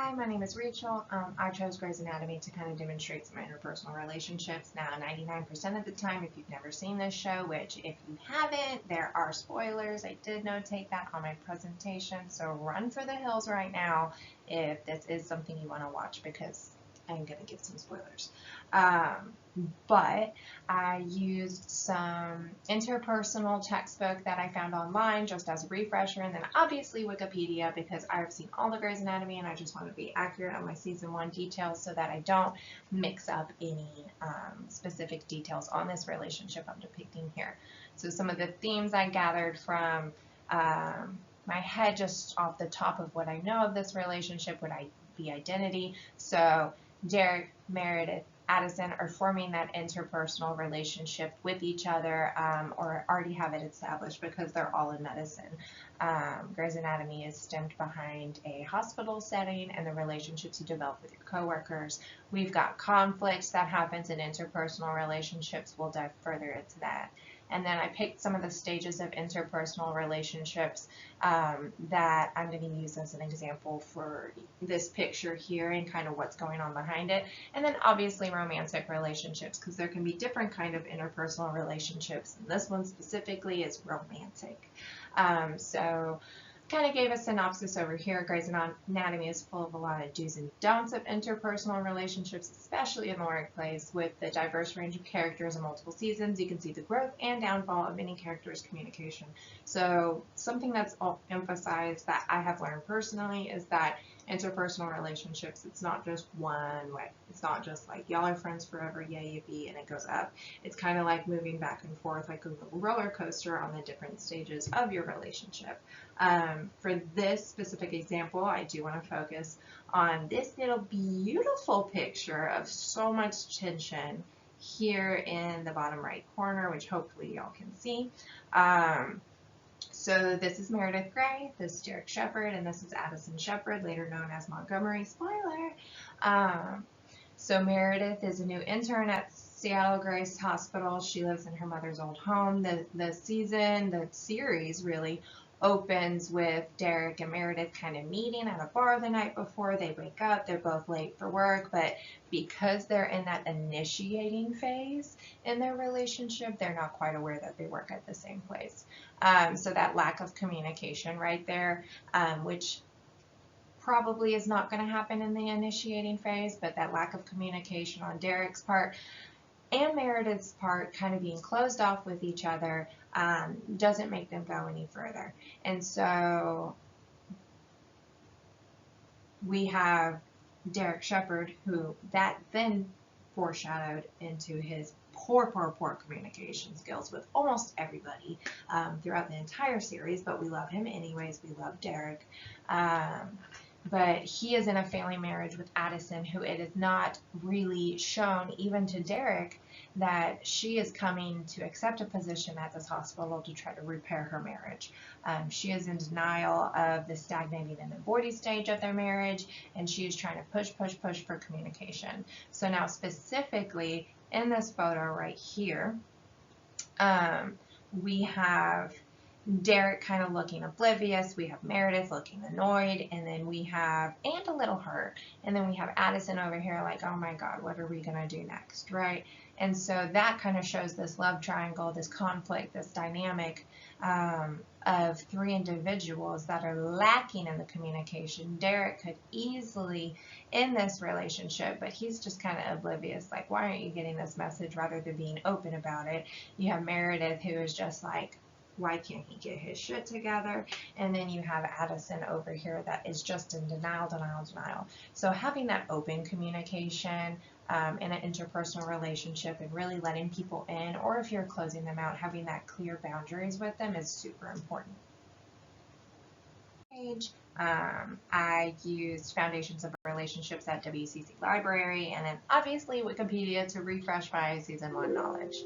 Hi, my name is Rachel. I chose Grey's Anatomy to kind of demonstrate some interpersonal relationships. Now, 99% of the time, if you've never seen this show, which if you haven't, there are spoilers. I did notate that on my presentation, so run for the hills right now if this is something you want to watch, because I'm going to give some spoilers. But I used some interpersonal textbook that I found online just as a refresher, and then obviously Wikipedia, because I've seen all the Grey's Anatomy and I just want to be accurate on my season 1 details so that I don't mix up any specific details on this relationship I'm depicting here. So some of the themes I gathered from my head, just off the top of what I know of this relationship, would be identity. So Derek, Meredith, Addison are forming that interpersonal relationship with each other, or already have it established because they're all in medicine. Grey's Anatomy is stemmed behind a hospital setting and the relationships you develop with your coworkers. We've got conflicts that happens in interpersonal relationships. We'll dive further into that. And then I picked some of the stages of interpersonal relationships that I'm going to use as an example for this picture here and kind of what's going on behind it. And then obviously romantic relationships, because there can be different kind of interpersonal relationships. And this one specifically is romantic. So kind of gave a synopsis over here. Grey's Anatomy is full of a lot of do's and don'ts of interpersonal relationships, especially in the workplace. With the diverse range of characters in multiple seasons, you can see the growth and downfall of any character's communication. So something that's emphasized that I have learned personally is that interpersonal relationships, it's not just one way. It's not just like y'all are friends forever, yay yippee, and it goes up. It's kind of like moving back and forth like a little roller coaster on the different stages of your relationship. For this specific example, I do want to focus on this little beautiful picture of so much tension here in the bottom right corner, which hopefully y'all can see. So this is Meredith Grey, this is Derek Shepherd, and this is Addison Shepherd, later known as Montgomery. Spoiler! So Meredith is a new intern at Seattle Grace Hospital. She lives in her mother's old home. The series really opens with Derek and Meredith kind of meeting at a bar the night before. They wake up, they're both late for work, but because they're in that initiating phase in their relationship, they're not quite aware that they work at the same place. So that lack of communication right there, which probably is not going to happen in the initiating phase, but that lack of communication on Derek's part and Meredith's part, kind of being closed off with each other, doesn't make them go any further. And so we have Derek Shepherd, who that then foreshadowed into his poor communication skills with almost everybody throughout the entire series, but we love him anyways. We love Derek. But he is in a family marriage with Addison, who it is not really shown, even to Derek, that she is coming to accept a position at this hospital to try to repair her marriage. She is in denial of the stagnating and avoiding stage of their marriage, and she is trying to push for communication. So now specifically in this photo right here, we have Derek kind of looking oblivious, we have Meredith looking annoyed, and then we have, and a little hurt, and then we have Addison over here like, oh my god, what are we gonna do next, right? And so that kind of shows this love triangle, this conflict, this dynamic of three individuals that are lacking in the communication. Derek could easily in this relationship, but he's just kind of oblivious, like, why aren't you getting this message, rather than being open about it. You have Meredith, who is just like, why can't he get his shit together? And then you have Addison over here that is just in denial. So having that open communication in an interpersonal relationship and really letting people in, or if you're closing them out, having that clear boundaries with them is super important. I used Foundations of Relationships at WCC Library, and then obviously Wikipedia to refresh my season 1 knowledge.